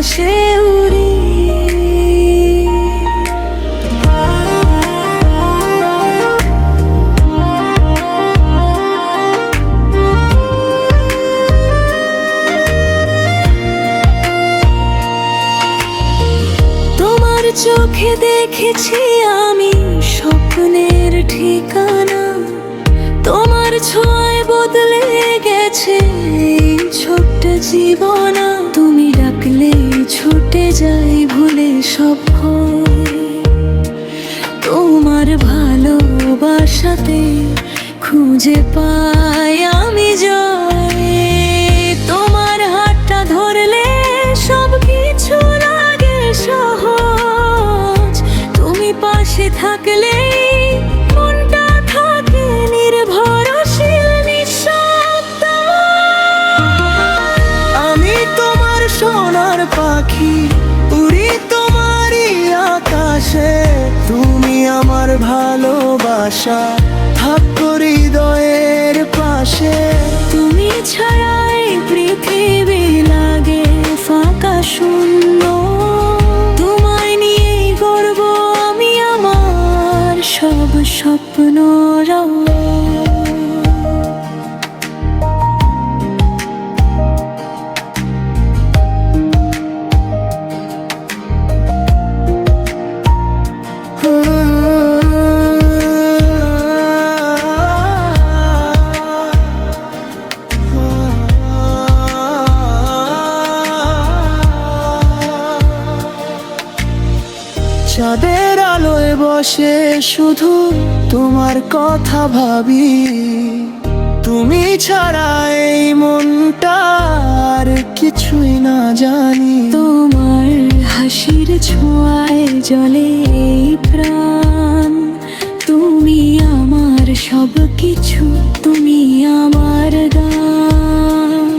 আকাশে উড়ি। তোমার চোখে দেখেছি আমি স্বপ্নের ঠিকানা, তোমার ছোঁয়ায় বদলে গেছে এই ছোট্ট জীবন। তুমি ডাকলে ছুটে যাই ভুলে সব ভয়, তোমার ভালোবাসাতে খুঁজে পাই আমি জয়। তোমার হাতটা ধরলে সব কিছু লাগে সহজ, তুমি পাশে থাকলে মনটা থাকে নির্ভরশীল নিঃশব্দ। আমি তোমার সোনার পাখি, উড়ি তোমারই আকাশে। তুমি আমার ভালোবাসা, থাকো হৃদয়ের পাশে। তুমি ছাড়াই পৃথিবী লাগে ফাঁকা শূন্য, তোমায় নিয়েই গর্ব আমি আমার সব স্বপ্ন। চাঁদের আলোয় বসে শুধু তোমার কথা ভাবি, তুমি ছাড়া এই মনটা আর কিছুই না জানি। তোমার হাসির ছোঁয়ায় জ্বলে এই প্রাণ, তুমি আমার সব কিছু, তুমি আমার গান।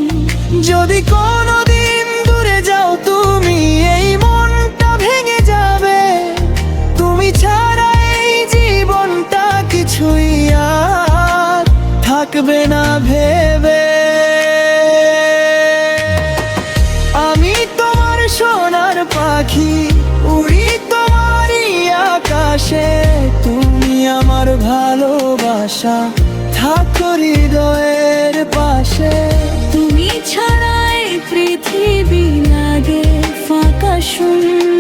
যদি কোনোদিন দূরে যাও তুমি, এই মনটা ভেঙে যাবে। তুমি ছাড়া এই জীবনটা কিছুই আর থাকবে না ভেবে। আমি তোমার সোনার পাখি, উড়ি তোমারই আকাশে। তুমি আমার ভালোবাসা, থাকো হৃদয়ের পাশে। তুমি ছাড়াই পৃথিবী লাগে ফাঁকা শূন্য।